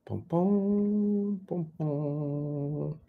Boom, boom, boom, boom.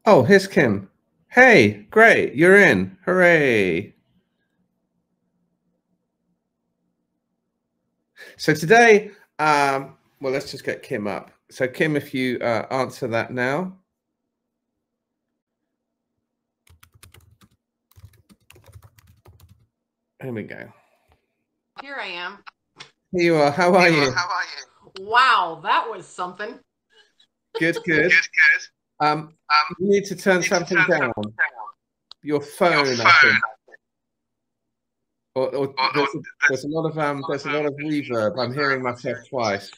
Oh, here's Kim. Hey, great, you're in. Hooray. So today, well, let's just get Kim up. So Kim, if you answer that now. Here we go. Here I am. Here you are. How are you? Wow, that was something. Good, good. You need to turn something down. Your phone, I think. Or there's a lot of reverb. I'm hearing myself twice.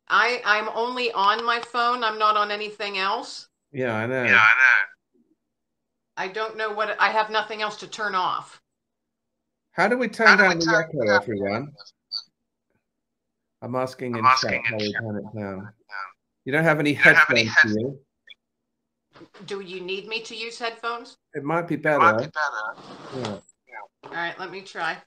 I'm only on my phone. I'm not on anything else. Yeah, I know. I don't know what I have nothing else to turn off. How do we turn down the echo, everyone? I'm asking in chat how we turn it down. You don't have any headphones, do you? Do you need me to use headphones? It might be better. Yeah. All right, let me try.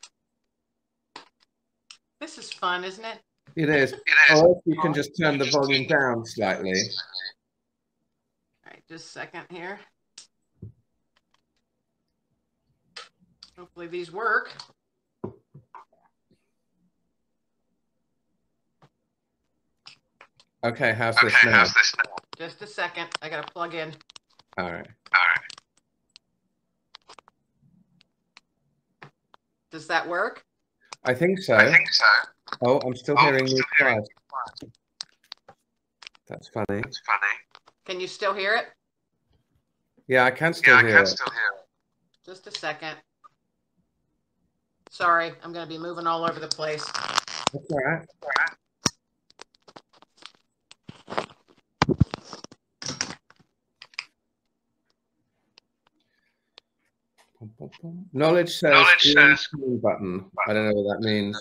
This is fun, isn't it? It is. Or you can just turn the volume down slightly. All right, just a second here. Hopefully these work. Okay, how's this now? Just a second. I got to plug in. All right. Does that work? I think so. Oh, I'm still hearing you twice. That's funny. Can you still hear it? Yeah, I can still hear it. Just a second. Sorry, I'm going to be moving all over the place. That's all right. Knowledge says green button. I don't know what that means.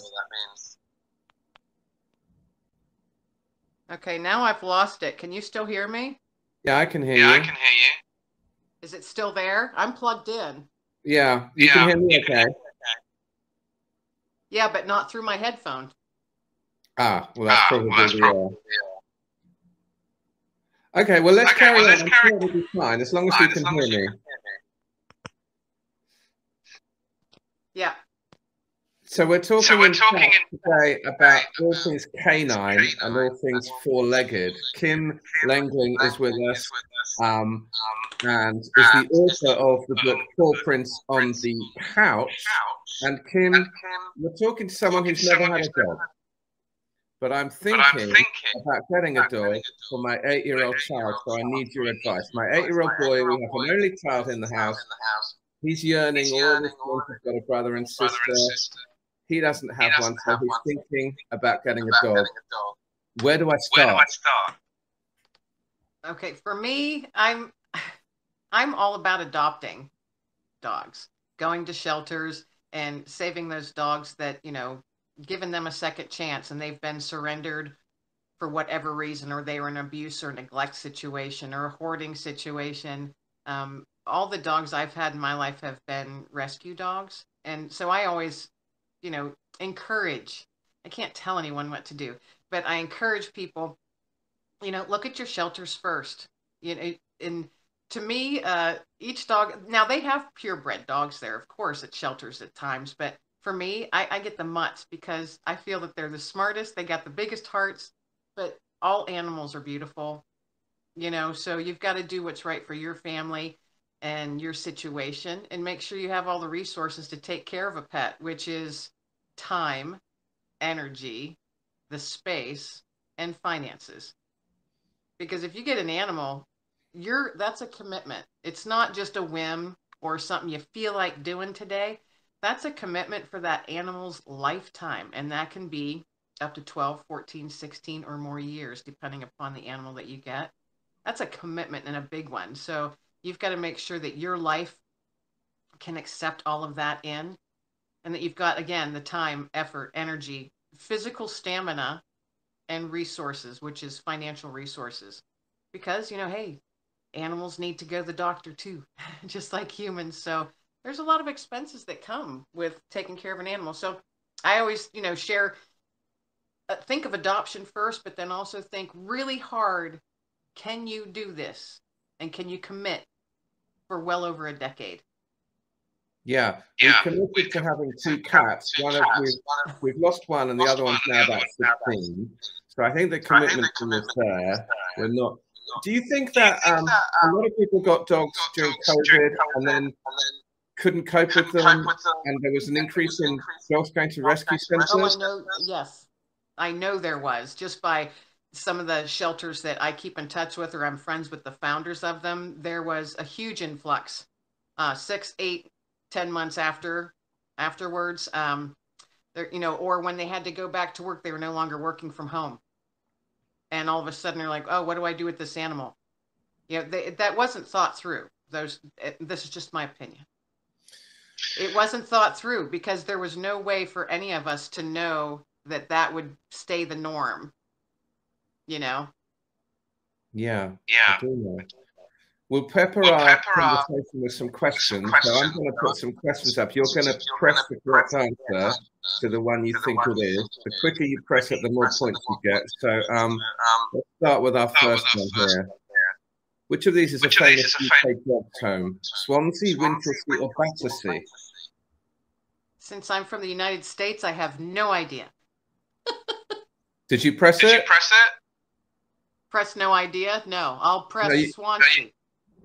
Okay, now I've lost it. Can you still hear me? Yeah, I can hear you. Is it still there? I'm plugged in. Yeah, you can hear me okay? Yeah, but not through my headphone. Ah, well, that's probably Okay, well, let's carry on. I'm sure it'll be fine, as long as you can hear me. Yeah. So we're talking today about all things canine and all things four-legged. Kim Lengling is with us and is the author of the book Paw Prints on the Couch. And Kim, we're talking to someone who's never had a dog. But I'm thinking about getting a dog for my 8-year-old child, so I need your advice. My 8-year-old boy, we have an only child in the house. He's yearning all this month. He's got a brother and sister. He doesn't have one, so he's thinking about getting a dog. Where do I start? Okay, for me, I'm all about adopting dogs, going to shelters and saving those dogs that, you know, giving them a second chance and they've been surrendered for whatever reason, or they were in an abuse or neglect situation or a hoarding situation. All the dogs I've had in my life have been rescue dogs. And so I always, you know, encourage, I can't tell anyone what to do, but I encourage people, you know, look at your shelters first. You know, and to me, each dog, now they have purebred dogs there, of course, at shelters at times, but for me, I get the mutts because I feel that they're the smartest, they got the biggest hearts, but all animals are beautiful, you know, so you've got to do what's right for your family and your situation and make sure you have all the resources to take care of a pet, which is time, energy, the space, and finances. Because if you get an animal, that's a commitment. It's not just a whim or something you feel like doing today. That's a commitment for that animal's lifetime. And that can be up to 12, 14, 16 or more years, depending upon the animal that you get. That's a commitment and a big one. So you've got to make sure that your life can accept all of that in, and that you've got, again, the time, effort, energy, physical stamina, and resources, which is financial resources. Because, you know, hey, animals need to go to the doctor too, just like humans. So there's a lot of expenses that come with taking care of an animal. So I always, you know, share, think of adoption first, but then also think really hard, can you do this? And can you commit for well over a decade? Yeah, we've committed to having 2 cats. We've lost one, and the other one's now about 16. So I think the commitment is there. We're not. Do you think that a lot of people got dogs during COVID and then couldn't cope with them, and there was an increase in dogs going to rescue centers? Oh, I know. Yes, I know there was, just by some of the shelters that I keep in touch with, or I'm friends with the founders of them. There was a huge influx, 6, 8, 10 months afterwards. You know, or when they had to go back to work, they were no longer working from home. And all of a sudden they're like, oh, what do I do with this animal? You know, that wasn't thought through. This is just my opinion. It wasn't thought through because there was no way for any of us to know that that would stay the norm, you know? Yeah. I do know. We'll pepper our conversation with some questions. So I'm going to put some questions up. You're going to press the correct answer to the one you think it is. The quicker you press it, the more points you get. So let's start with our first one here. Which of these is a famous UK dog home? Swansea, Winchelsea, or Battersea? Since I'm from the United States, I have no idea. Did you press it? Press no idea? No, I'll press Swansea.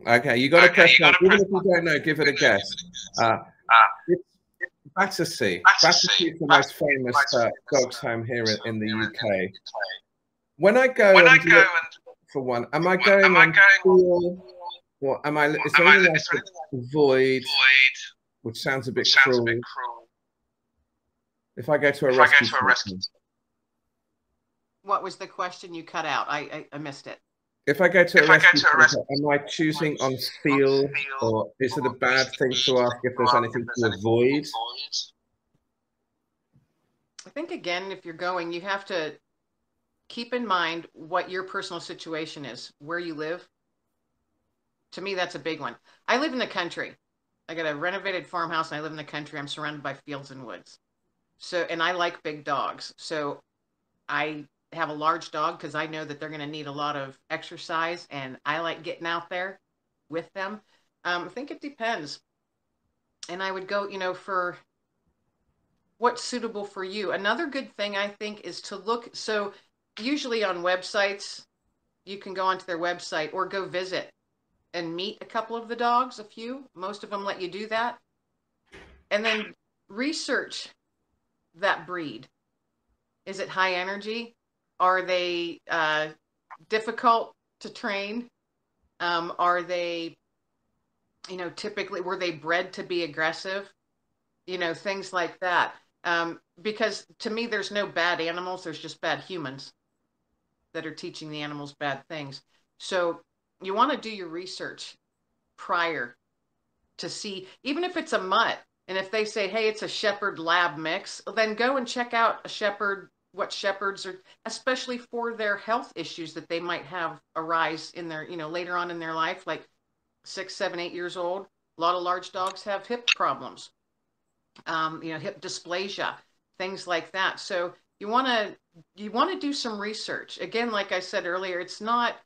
Okay, you got to press one. Even if you don't know, give it a guess. It's Battersea. Battersea is the most famous dog's home here in the UK. When I go and look for one, am I going on feel, or am I? Is there anything I could avoid, which sounds a bit cruel? If I go to a rescue. What was the question you cut out? I missed it. If I go to a rescue center, am I choosing on feel, or is it a bad thing to ask if there's anything to avoid? I think, again, if you're going, you have to keep in mind what your personal situation is, where you live. To me, that's a big one. I live in the country. I got a renovated farmhouse, and I live in the country. I'm surrounded by fields and woods. So, and I like big dogs. So I have a large dog because I know that they're going to need a lot of exercise, and I like getting out there with them. I think it depends. And I would go, you know, for what's suitable for you. Another good thing, I think, is to look. So usually on websites, you can go onto their website or go visit and meet a couple of the dogs, a few. Most of them let you do that. And then research that breed. Is it high energy? Are they difficult to train? Are they, you know, typically, were they bred to be aggressive? You know, things like that. Because to me, there's no bad animals. There's just bad humans that are teaching the animals bad things. So you want to do your research prior to see, even if it's a mutt, and if they say, hey, it's a shepherd lab mix, then go and check out a shepherd, what shepherds are, especially for their health issues that they might have arise in their, you know, later on in their life, like 6, 7, 8 years old. A lot of large dogs have hip problems, you know, hip dysplasia, things like that. So you want to do some research. Again, like I said earlier, it's not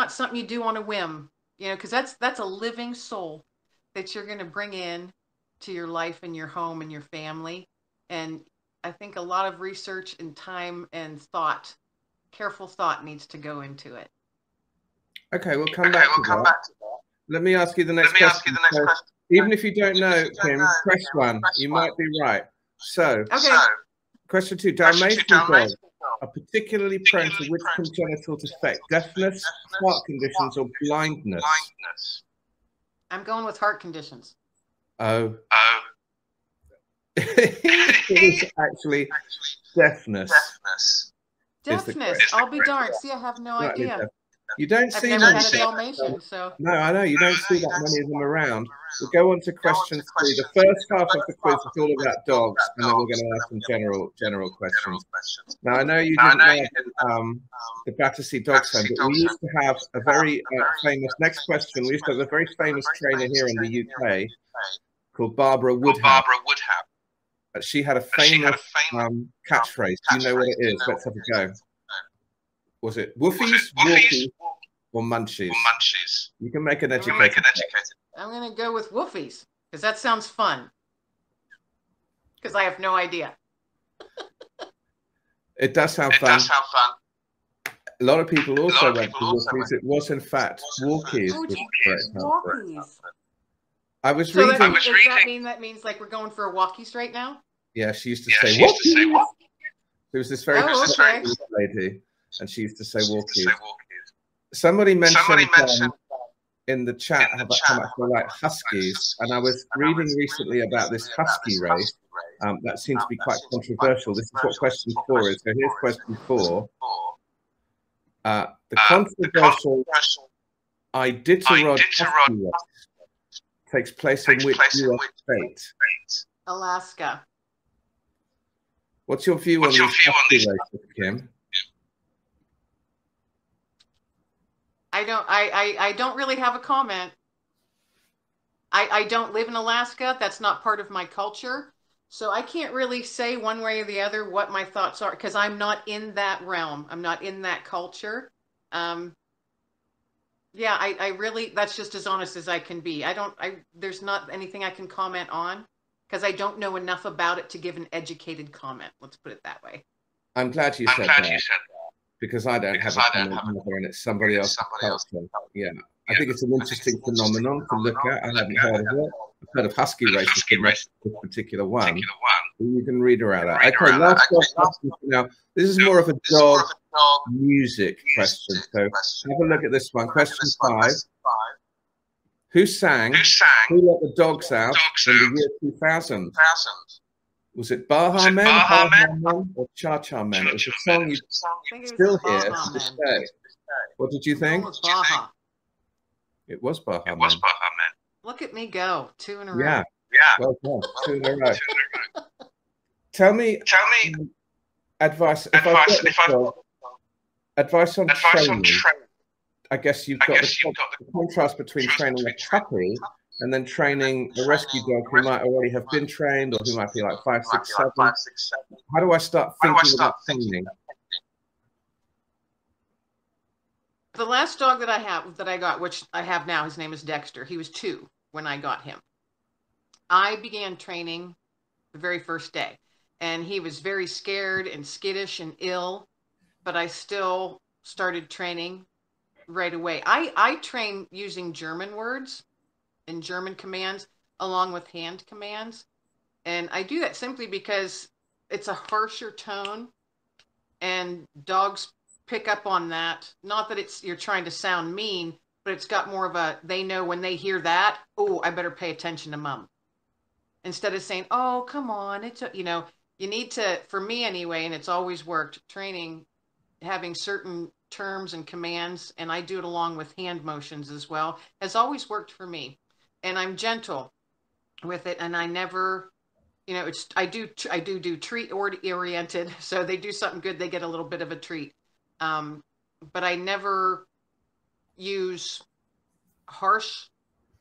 something you do on a whim, you know, because that's a living soul that you're going to bring in to your life and your home and your family. And I think a lot of research and time and thought, careful thought, needs to go into it. Okay, we'll come back to that. Let me ask you the next question. So, even if you don't know, Kim, press 1. You might be right. So, question 2. Dalmatian dogs are particularly prone to which congenital defect? Deafness, heart conditions, or blindness? I'm going with heart conditions. Oh. It is actually deafness. Deafness. I'll be darned. See, I have no idea. You don't see I've never had a Dalmatian, so. No, I know you don't see that many of them around. We'll go on to question 3. The first half of the quiz is all about dogs, and then we're going to ask some general questions. Now, I know you didn't know the Battersea Dog Home, but we used to have a very famous. Next question. We used to have a very famous trainer here in the UK called Barbara Woodham. She had a famous catchphrase. Do you know what it is? Let's have a go. Was it woofies, walkies, or munchies? You can make an educated. I'm going to go with woofies because that sounds fun. Because I have no idea. It does sound fun. A lot of people also went for woofies. It was in fact walkies. Walkies. I was reading. Does that mean that means like we're going for a walkies right now? Yeah, she used to say walkies. There was this very lady. And she used to say walkies. Somebody mentioned in the chat about how much they like huskies, and I was reading recently about this husky race. That seems to be quite controversial. This is what question 4 is. So here's question 4. The controversial Iditarod husky race takes place in which US state? Alaska. What's your view on these husky races, Kim? I don't really have a comment. I don't live in Alaska. That's not part of my culture. So I can't really say one way or the other what my thoughts are because I'm not in that realm. I'm not in that culture. Yeah, I really, that's just as honest as I can be. There's not anything I can comment on because I don't know enough about it to give an educated comment. Let's put it that way. I'm glad you said that. Because I don't have a comment either, and it's somebody else's culture. Yeah, I think it's an interesting phenomenon to look at. I haven't heard of it. I've heard of husky races, this particular one. You can read around that. Okay, last question. Now, this is more of a dog music question. So have a look at this one. Question 5. Who sang Who Let the Dogs Out in the year 2000? Was it Baha Men, or Cha Cha Men? It was a song you still hear to this day. What did you think? It was Baha Men. Look at me go. 2 in a row. Yeah. Well done. 2 in a row. Tell me advice. Advice on training. I guess you've got the contrast between training a puppy and then training a rescue dog who might already have been trained or who might be like 5, 6, 7. How do I start thinking about training? The last dog that I got, which I have now, his name is Dexter. He was 2 when I got him. I began training the very first day, and he was very scared and skittish and ill, but I still started training right away. I train using German words and German commands along with hand commands. And I do that simply because it's a harsher tone and dogs pick up on that. Not that you're trying to sound mean, but it's got more of a, they know when they hear that, oh, I better pay attention to mom. Instead of saying, oh, come on, you need to, for me anyway, and it's always worked, training, having certain terms and commands, and I do it along with hand motions as well, has always worked for me. And I'm gentle with it, and I never, I do treat oriented. So they do something good, they get a little bit of a treat. But I never use harsh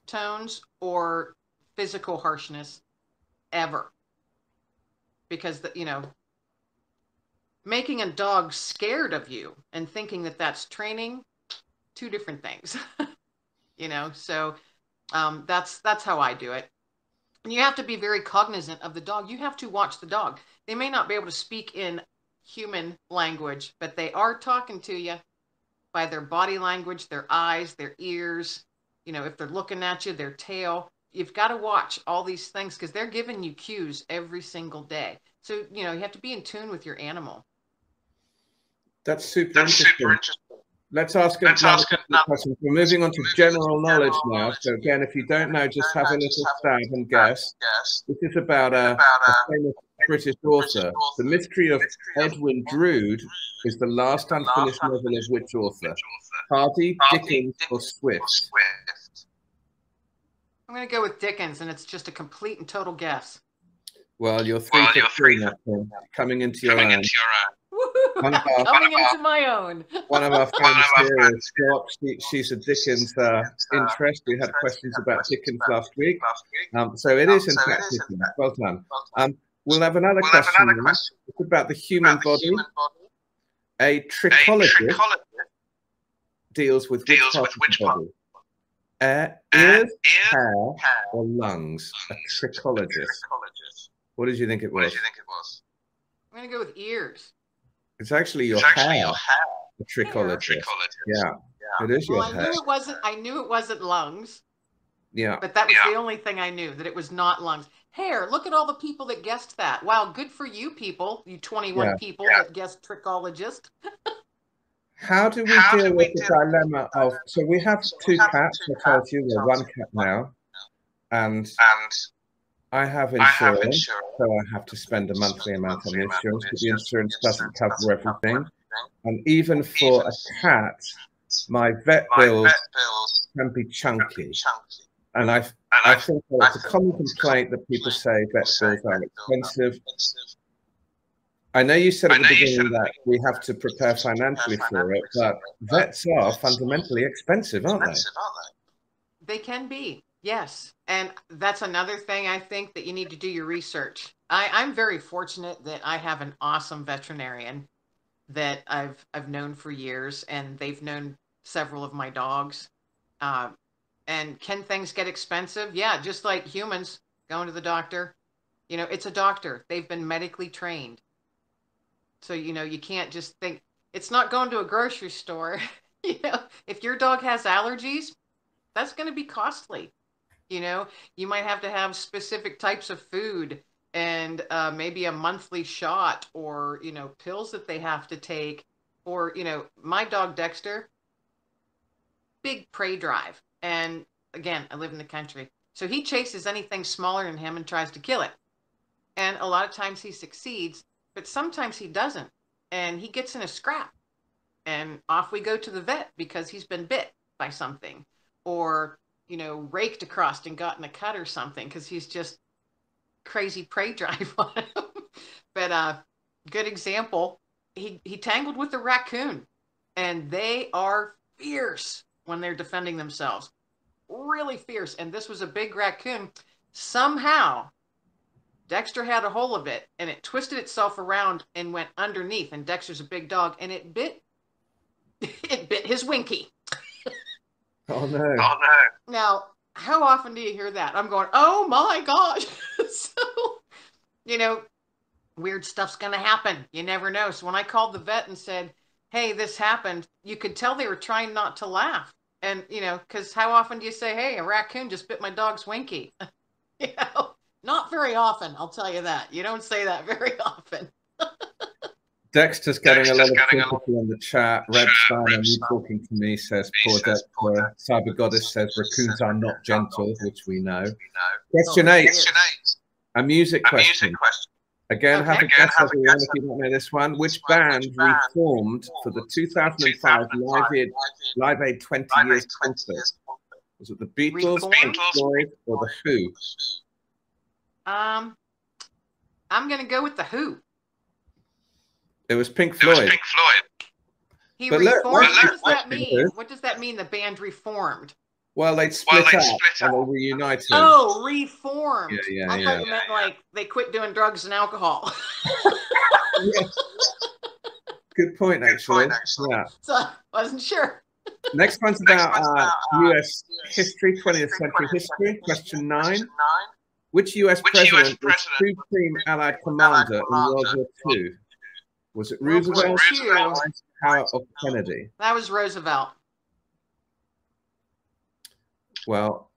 tones or physical harshness ever, because making a dog scared of you and thinking that that's training, 2 different things. So. That's how I do it. And you have to be very cognizant of the dog. You have to watch the dog. They may not be able to speak in human language, but they are talking to you by their body language, their eyes, their ears, if they're looking at you, their tail. You've got to watch all these things because they're giving you cues every single day. So, you have to be in tune with your animal. That's super interesting. Let's ask another question. We're moving on to general knowledge now. So again, if you don't know, just have a little stab and guess. This is about a famous British author. The Mystery of Edwin Drood is the last unfinished novel of which author? Hardy, Dickens, or Swift? I'm going to go with Dickens, and it's just a complete and total guess. Well, you're 3 for 3 now, Kim. Coming into your own. Coming into my own. One of our friends here is Scott. She's a Dickens interest. We had questions about Dickens last week. So it is in fact Dickens. Well done. We'll have another question. It's about the human body. A trichologist deals with which part of the body? Ears, hair, or lungs? A trichologist. What did you think it was? I'm going to go with ears. It's actually your hair. A trichologist. Yeah, it is your hair. I knew it wasn't lungs. Yeah. But that was the only thing I knew, that it was not lungs. Hair. Look at all the people that guessed that. Wow, good for you people, you 21 people that guessed trichologist. How do we deal with the dilemma of, so we have 2 cats, I told you, we're 1 cat now, and I have insurance, so I have to spend a monthly amount on the insurance, but the insurance doesn't cover everything. And even for a cat, my vet bills can be chunky. And I think it's a common complaint that people say vet bills are expensive. I know you said at the beginning that we have to prepare financially for it, but vets are fundamentally expensive, aren't they? They can be, yes. And that's another thing I think that you need to do your research. I'm very fortunate that I have an awesome veterinarian that I've known for years, and they've known several of my dogs. And can things get expensive? Yeah, just like humans going to the doctor. You know, it's a doctor. They've been medically trained. So, you know, you can't just think, it's not going to a grocery store. You know, if your dog has allergies, that's going to be costly. You know, you might have to have specific types of food and maybe a monthly shot, or, you know, pills that they have to take. Or, you know, my dog Dexter, big prey drive. And again, I live in the country. So he chases anything smaller than him and tries to kill it. And a lot of times he succeeds, but sometimes he doesn't. And he gets in a scrap. And off we go to the vet because he's been bit by something. Or, you know, raked across and gotten a cut or something because he's just crazy prey drive on him. But good example, he tangled with a raccoon. And they are fierce when they're defending themselves. Really fierce. And this was a big raccoon. Somehow, Dexter had a hold of it, and it twisted itself around and went underneath. And Dexter's a big dog, and it bit his winky. Oh no. Now, how often do you hear that? I'm going, oh my gosh. So, you know, weird stuff's going to happen. You never know. So when I called the vet and said, hey, this happened, you could tell they were trying not to laugh. And, you know, because how often do you say, hey, a raccoon just bit my dog's winky? You know, not very often, I'll tell you that. You don't say that very often. Dexter's getting a lot of sympathy on the chat. Red Stein, and you talking to me, says poor Dexter. Cyber Goddess says raccoons are not gentle, which we know. Question 8. A music question. Again, have a guess, everyone, if you don't know this one. Which band reformed for the 2005 Live Aid 20 Years concert? Was it the Beatles, Pink Floyd, or the Who? I'm going to go with the Who. It was Pink Floyd. He reformed. What does that mean? What does that mean, the band reformed? Well, they split up and they reunited. Oh, reformed. Yeah. I thought you meant like they quit doing drugs and alcohol. Yes. Good point, actually. Yeah. So I wasn't sure. Next one's about U.S. history, 20th century history. Question 9. Which U.S. president was Supreme Allied Commander in World War II? Was it Roosevelt, Eisenhower, or Kennedy? That was Roosevelt. Well,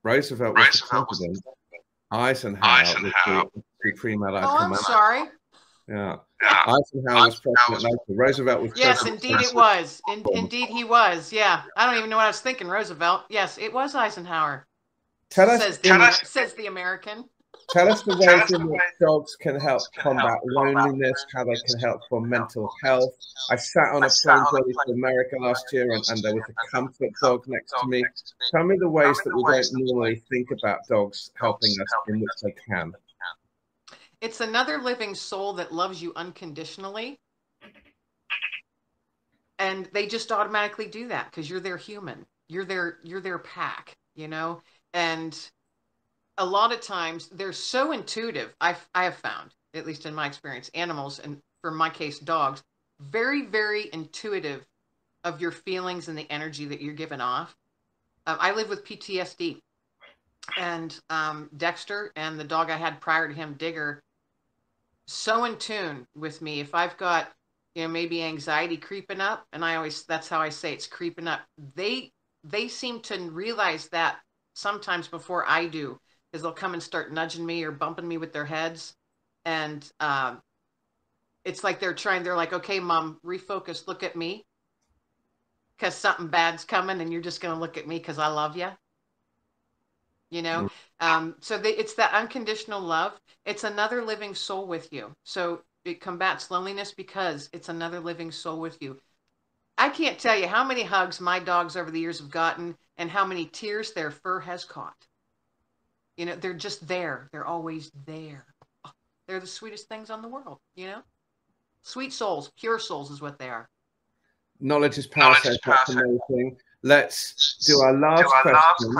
Roosevelt was the president. Eisenhower was the Supreme Allied Commander. I'm sorry. Yeah. Eisenhower was president later. Roosevelt was president. Yes, indeed it was. Indeed he was. Yeah. I don't even know what I was thinking. Roosevelt. Yes, it was Eisenhower. Tell us. Says the American. Tell us the ways in which dogs can help combat loneliness, how they can help for mental health. I sat on a plane journey to America last year and there was a comfort dog next to me. Tell me the ways that we don't normally think about dogs helping us in which they can. It's another living soul that loves you unconditionally. And they just automatically do that because you're their human. You're their pack, you know? And a lot of times they're so intuitive. I have found, at least in my experience, animals, and for my case, dogs, very, very intuitive of your feelings and the energy that you're giving off. I live with PTSD, and Dexter and the dog I had prior to him, Digger, so in tune with me. If I've got, you know, maybe anxiety creeping up, and that's how I say it's creeping up. They seem to realize that sometimes before I do. Is they'll come and start nudging me or bumping me with their heads. And it's like they're like, okay, Mom, refocus, look at me. Because something bad's coming and you're just going to look at me because I love you. You know? So it's that unconditional love. It's another living soul with you. So it combats loneliness because it's another living soul with you. I can't tell you how many hugs my dogs over the years have gotten and how many tears their fur has caught. You know, they're just there. They're always there. They're the sweetest things on the world, you know? Sweet souls, pure souls is what they are. Knowledge is power, so that's amazing. Let's do our last question.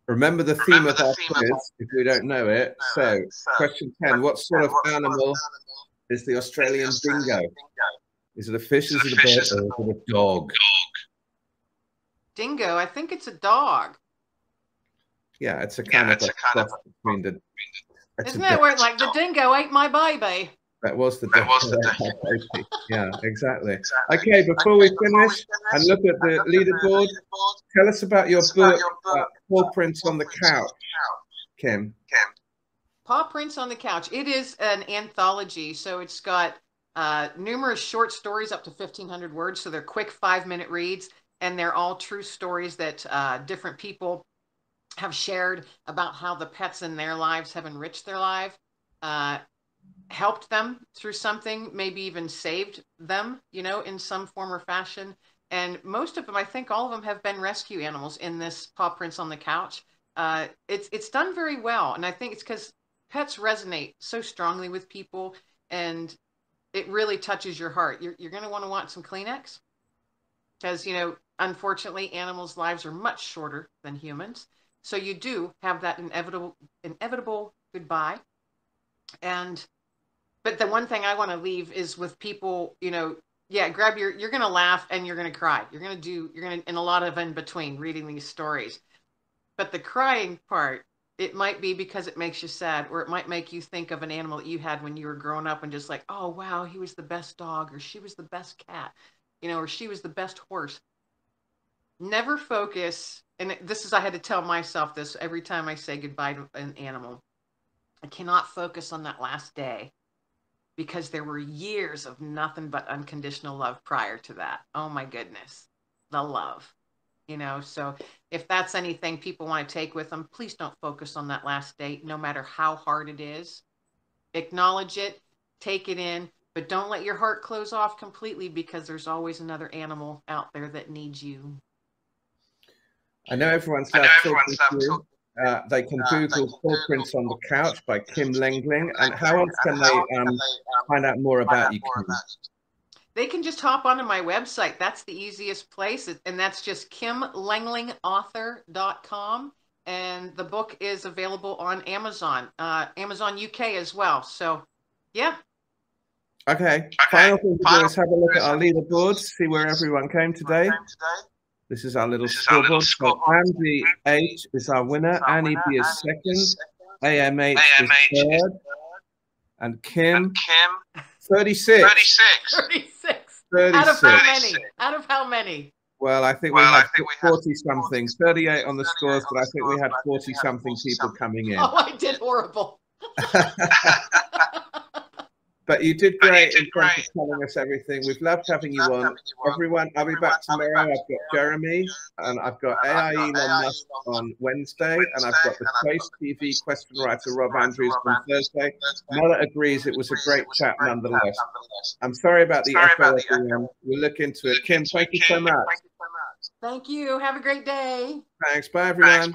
Remember the theme of our quiz, if we don't know it. So, question 10, what sort of animal is the Australian dingo? Is it a fish, is it a bird, or is it a dog? Dingo, I think it's a dog. Yeah, it's a kind of a cross between the. Isn't that where like the dingo ate my baby? That was the baby. Yeah, exactly. Okay, before we finish and look at the leaderboard, tell us about your book, Paw Prints on the Couch, Kim. Paw Prints on the Couch. It is an anthology, so it's got numerous short stories up to 1,500 words. So they're quick 5-minute reads, and they're all true stories that different people have shared about how the pets in their lives have enriched their life, helped them through something, maybe even saved them, you know, in some form or fashion. And most of them, I think all of them have been rescue animals in this Paw Prints on the Couch. It's done very well. And I think it's because pets resonate so strongly with people and it really touches your heart. You're going to want some Kleenex because, you know, unfortunately, animals' lives are much shorter than humans. So you do have that inevitable goodbye. But the one thing I want to leave is with people, you know, yeah, you're going to laugh and you're going to cry. You're going to, and a lot of in between reading these stories. But the crying part, it might be because it makes you sad, or it might make you think of an animal that you had when you were growing up and just like, oh, wow, he was the best dog, or she was the best cat, you know, or she was the best horse. Never focus. And I had to tell myself this every time I say goodbye to an animal. I cannot focus on that last day because there were years of nothing but unconditional love prior to that. Oh my goodness, the love, you know. So if that's anything people want to take with them, please don't focus on that last day, no matter how hard it is. Acknowledge it, take it in, but don't let your heart close off completely because there's always another animal out there that needs you. I know everyone's loved talking to you. They can Google Paw Prints on the Couch by Kim Lengling. And how else can they find out more about you, Kim? They can just hop onto my website. That's the easiest place. And that's just kimlenglingauthor.com. And the book is available on Amazon, Amazon UK as well. So, yeah. Okay. Final thing to do is have a look at our leaderboards, see where everyone came today. This is our little scoreboard. So Andy H is our winner. Annie B is second. AMH is third. And Kim, 36. 36. Out of how many? Out of how many? Well, I think we had 40-something. 38 on the scores, but I think we had 40-something people coming in. Oh, I did horrible. But you did great in terms of telling us everything. We've loved having you on. Everyone, I'll be back tomorrow. I've got Jeremy, and I've got AI Elon Musk on Wednesday, and I've got the Space TV question writer Rob Andrews on Thursday. Moola agrees it was a great chat nonetheless. I'm sorry about the echo, everyone. We'll look into it. Kim, thank you so much. Thank you. Have a great day. Thanks. Bye, everyone.